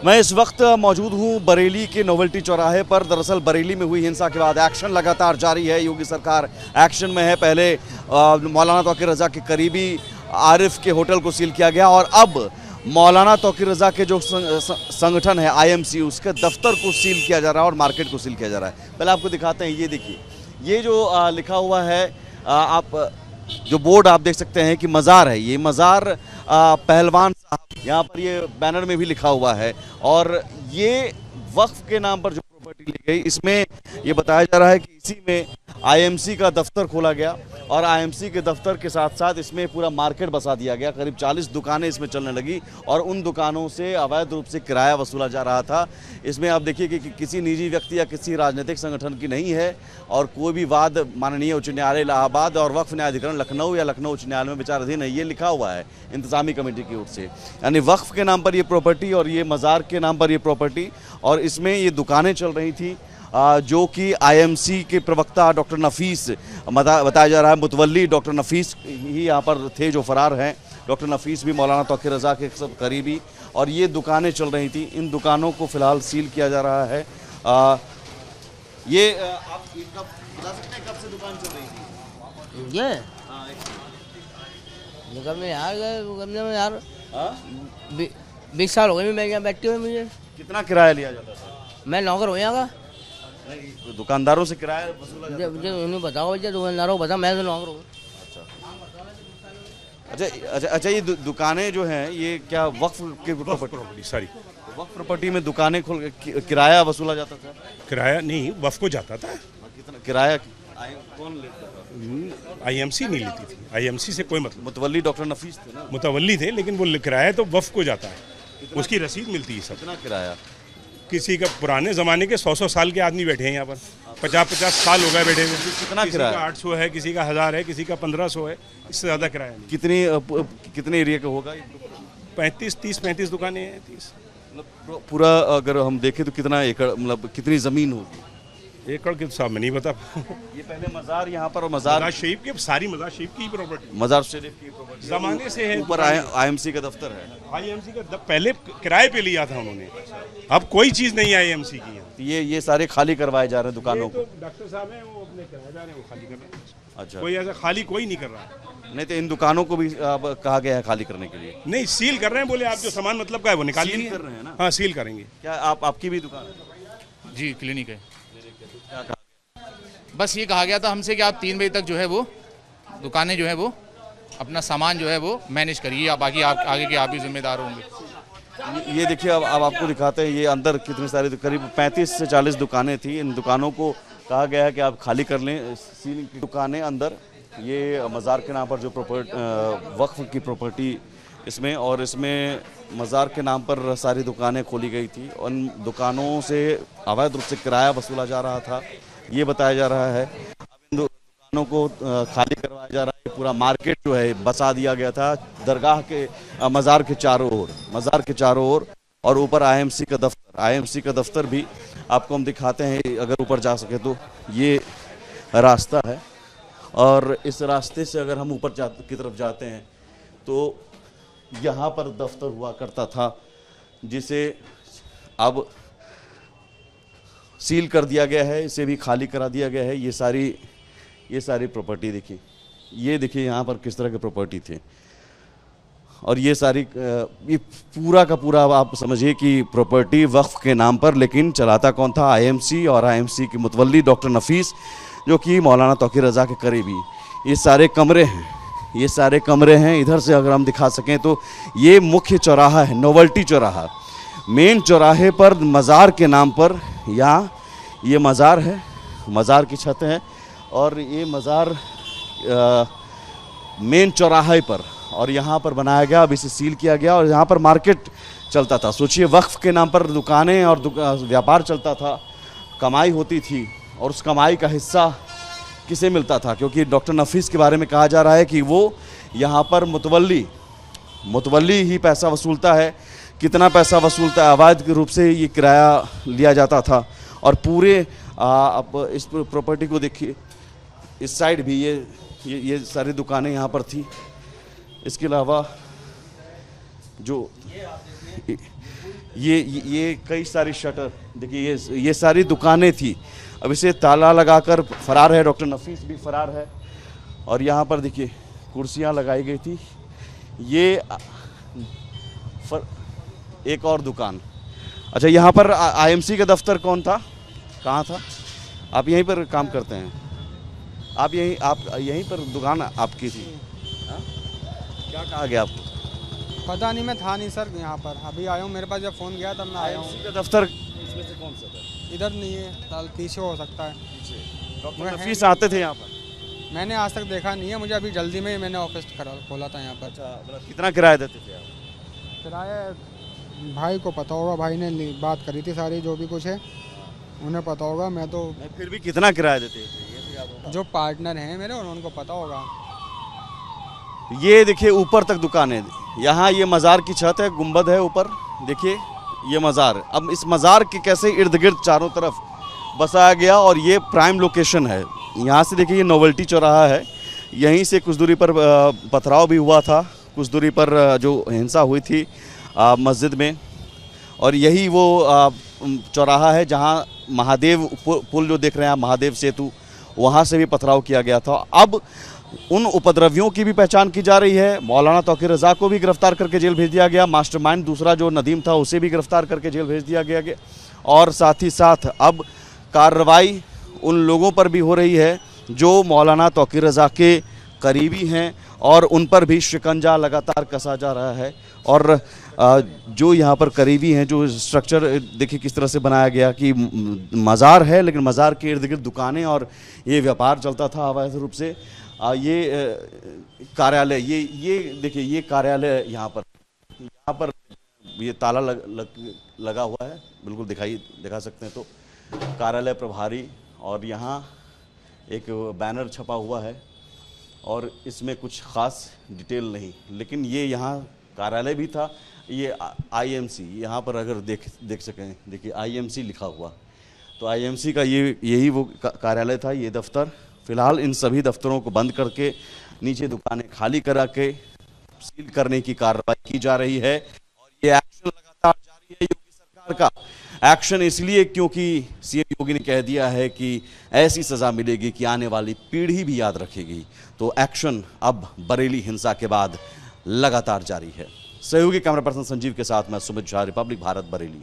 मैं इस वक्त मौजूद हूँ बरेली के नोवेल्टी चौराहे पर। दरअसल बरेली में हुई हिंसा के बाद एक्शन लगातार जारी है। योगी सरकार एक्शन में है। पहले मौलाना तौकीर रज़ा के करीबी आरिफ के होटल को सील किया गया और अब मौलाना तौकीर रज़ा के जो संगठन है IMC, उसके दफ्तर को सील किया जा रहा है और मार्केट को सील किया जा रहा है। पहले आपको दिखाते हैं, ये देखिए, ये जो लिखा हुआ है, आप जो बोर्ड आप देख सकते हैं कि मज़ार है। ये मज़ार पहलवान साहब, यहाँ पर ये बैनर में भी लिखा हुआ है। और ये वक्फ के नाम पर जो प्रॉपर्टी ली गई, इसमें ये बताया जा रहा है कि इसी में IMC का दफ्तर खोला गया और IMC के दफ्तर के साथ साथ इसमें पूरा मार्केट बसा दिया गया। करीब 40 दुकानें इसमें चलने लगी और उन दुकानों से अवैध रूप से किराया वसूला जा रहा था। इसमें आप देखिए कि किसी निजी व्यक्ति या किसी राजनीतिक संगठन की नहीं है और कोई भी वाद माननीय उच्च न्यायालय इलाहाबाद और वक्फ न्यायाधिकरण लखनऊ या लखनऊ उच्च न्यायालय में विचाराधीन है। ये लिखा हुआ है इंतजामी कमेटी की ओर से, यानी वक्फ के नाम पर ये प्रॉपर्टी और ये मज़ार के नाम पर ये प्रॉपर्टी, और इसमें ये दुकानें चल रही थी जो कि IMC के प्रवक्ता डॉक्टर नफीस बताया जा रहा है, मुतवल्ली डॉक्टर नफीस ही यहाँ पर थे जो फरार हैं। डॉक्टर नफीस भी मौलाना तौकीर रज़ा के सब करीबी, और ये दुकानें चल रही थी। इन दुकानों को फिलहाल सील किया जा रहा है। आप ये कब बता सकते हैं कब से दुकान चल रही थी? ये निकल में यार 20 साल हो गए मैं यहाँ बैठते हुए। मुझे कितना किराया लिया जाता था? मैं नौकर हो यहाँ का। नहीं, दुकानदारों से किराया वसूला जाता था? मुझे उन्हें बताओ भैया, दुकानदारों को बता, मैं तो नौकर हूँ। अच्छा, ये दुकानें जो हैं ये क्या वक्फ के प्रॉपर्टी? सारी वक्फ प्रॉपर्टी में दुकानें खोल किराया वसूला जाता था? किराया नहीं, वक्फ को जाता था। कितना किराया कौन लेता था? IMC नहीं लेती थी। IMC से कोई मतलब। मुतवल्ली डॉक्टर नफीस थे ना? मुतवल्ली थे, लेकिन वो किराया तो वक्फ को जाता है, उसकी रसीद मिलती है सब। कितना किराया? किसी का पुराने ज़माने के 100 साल के आदमी बैठे हैं यहाँ पर, 50 साल हो गए बैठे हुए। कितना किराया? 800 है, किसी का 1000 है, किसी का 1500 है, इससे ज़्यादा किराया नहीं। कितने एरिया का होगा? 35 दुकानें हैं। 30 मतलब पूरा अगर हम देखें तो कितना एकड़, मतलब कितनी ज़मीन होगी? एकड़ के साहब में नहीं पता। ये पहले मज़ार यहाँ पर, मज़ार शरीफ के सारी मज़ार शरीफ की प्रॉपर्टी, मज़ार शरीफ की प्रॉपर्टी ज़माने से है। ऊपर IMC का दफ्तर है। IMC का पहले किराए पे लिया था उन्होंने, अब कोई चीज़ नहीं है IMC की यहाँ। ये सारे खाली करवाए जा रहे हैं दुकानों को। डॉक्टर साहब हैं, वो अपने किराएदार हैं, वो खाली कर रहे हैं। अच्छा, कोई ऐसा खाली कोई नहीं कर रहा है। नहीं तो इन दुकानों को भी अब कहा गया है खाली करने के लिए? नहीं, सील कर रहे हैं। बोले आप जो सामान मतलब का है वो निकाल सील लीजिए। कर रहे हैं ना? हाँ, सील करेंगे। क्या आपकी भी दुकान है? जी, क्लिनिक है। क्या कहा? बस ये कहा गया था हमसे कि आप 3 बजे तक जो है वो दुकानें जो है वो अपना सामान जो है वो मैनेज करिए, आप बाकी आप आगे के आप ही जिम्मेदार होंगे। ये देखिए, अब आपको दिखाते हैं। ये अंदर कितनी सारी, करीब 35 से 40 दुकानें थी। इन दुकानों को कहा गया है कि आप खाली कर लें। सीलिंग की दुकानें अंदर, ये मज़ार के नाम पर जो वक्फ की प्रॉपर्टी इसमें, और इसमें मज़ार के नाम पर सारी दुकानें खोली गई थी। उन दुकानों से अवैध रूप से किराया वसूला जा रहा था, ये बताया जा रहा है। अब इन दुकानों को खाली करवाया जा रहा है। पूरा मार्केट जो है बसा दिया गया था दरगाह के, मज़ार के चारों ओर, और ऊपर IMC का दफ्तर भी आपको हम दिखाते हैं, अगर ऊपर जा सके तो। ये रास्ता है और इस रास्ते से अगर हम ऊपर की तरफ जाते हैं तो यहाँ पर दफ्तर हुआ करता था, जिसे अब सील कर दिया गया है। इसे भी खाली करा दिया गया है। ये सारी प्रॉपर्टी देखिए, ये देखिए यहाँ पर किस तरह की प्रॉपर्टी थी। और ये पूरा का पूरा आप समझिए कि प्रॉपर्टी वक्फ के नाम पर, लेकिन चलाता कौन था? IMC, और IMC के मुतवल्ली डॉक्टर नफीस, जो कि मौलाना तौकीर रज़ा के करीबी। ये सारे कमरे हैं। इधर से अगर हम दिखा सकें तो ये मुख्य चौराहा है, नोवेल्टी चौराहा। मेन चौराहे पर मज़ार के नाम पर, यहाँ ये मज़ार है, मज़ार की छत है, और ये मज़ार मेन चौराहे पर, और यहाँ पर बनाया गया। अब इसे सील किया गया और यहाँ पर मार्केट चलता था। सोचिए, वक्फ के नाम पर दुकानें और व्यापार चलता था, कमाई होती थी, और उस कमाई का हिस्सा किसे मिलता था? क्योंकि डॉक्टर नफीस के बारे में कहा जा रहा है कि वो यहाँ पर मुतवल्ली ही पैसा वसूलता है। कितना पैसा वसूलता है? अवैध रूप से ये किराया लिया जाता था। और पूरे अब इस प्रॉपर्टी को देखिए, इस साइड भी ये सारी दुकानें यहाँ पर थी। इसके अलावा जो ये कई सारी शटर, देखिए ये सारी दुकानें थी। अब इसे ताला लगाकर फरार है। डॉक्टर नफीस भी फरार है। और यहाँ पर देखिए कुर्सियाँ लगाई गई थी। ये एक और दुकान। अच्छा, यहाँ पर आईएमसी का दफ्तर कौन था, कहाँ था? आप यहीं पर काम करते हैं? आप यहीं पर दुकान आपकी थी? हाँ? क्या कहा गया आपको? पता नहीं, मैं था नहीं सर यहाँ पर, अभी आया हूँ। मेरे पास जब फ़ोन गया तब मैं आया हूँ। आईएमसी का दफ्तर इसमें से कौन सा था? इधर नहीं है, साल पीछे हो सकता है। डॉक्टर नफीस आते थे यहाँ पर? मैंने आज तक देखा नहीं है, मुझे अभी जल्दी में ही मैंने ऑफिस खोला था यहाँ पर। अच्छा, कितना किराया देते थे आप? किराया भाई को पता होगा, भाई ने बात करी थी सारी, जो भी कुछ है उन्हें पता होगा। मैं तो फिर भी कितना किराया देते थे ये तो याद होगा। जो पार्टनर हैं मेरे उनको पता होगा। ये देखिए ऊपर तक दुकानें, यहाँ ये मज़ार की छत है, गुंबद है ऊपर, देखिए ये मज़ार। अब इस मज़ार के कैसे इर्द गिर्द चारों तरफ बसाया गया और ये प्राइम लोकेशन है। यहाँ से देखिए ये नोवेल्टी चौराहा है, यहीं से कुछ दूरी पर पथराव भी हुआ था, कुछ दूरी पर जो हिंसा हुई थी मस्जिद में। और यही वो चौराहा है जहाँ महादेव पुल जो देख रहे हैं आप, महादेव सेतु, वहाँ से भी पथराव किया गया था। अब उन उपद्रवियों की भी पहचान की जा रही है। मौलाना तौकीर रज़ा को भी गिरफ्तार करके जेल भेज दिया गया। मास्टरमाइंड दूसरा जो नदीम था उसे भी गिरफ्तार करके जेल भेज दिया गया। और साथ ही साथ अब कार्रवाई उन लोगों पर भी हो रही है जो मौलाना तौकीर रज़ा के करीबी हैं और उन पर भी शिकंजा लगातार कसा जा रहा है। और जो यहाँ पर करीबी हैं, जो स्ट्रक्चर देखिए किस तरह से बनाया गया कि मज़ार है लेकिन मज़ार के इर्द गिर्द दुकानें और ये व्यापार चलता था अवैध रूप से। ये कार्यालय, ये देखिए ये कार्यालय यहाँ पर ये ताला लगा हुआ है, बिल्कुल दिखा सकते हैं। तो कार्यालय प्रभारी, और यहाँ एक बैनर छपा हुआ है और इसमें कुछ ख़ास डिटेल नहीं, लेकिन ये यहाँ कार्यालय भी था। ये आईएमसी, यहाँ पर अगर देख सकें, देखिए आईएमसी लिखा हुआ, तो आईएमसी का यही वो कार्यालय था, ये दफ्तर। फिलहाल इन सभी दफ्तरों को बंद करके नीचे दुकानें खाली करा के सील करने की कार्रवाई की जा रही है। और ये एक्शन लगातार जारी है योगी सरकार का। एक्शन इसलिए क्योंकि सीएम योगी ने कह दिया है कि ऐसी सजा मिलेगी कि आने वाली पीढ़ी भी याद रखेगी। तो एक्शन अब बरेली हिंसा के बाद लगातार जारी है। सहयोगी कैमरा पर्सन संजीव के साथ मैं सुमित झा, रिपब्लिक भारत, बरेली।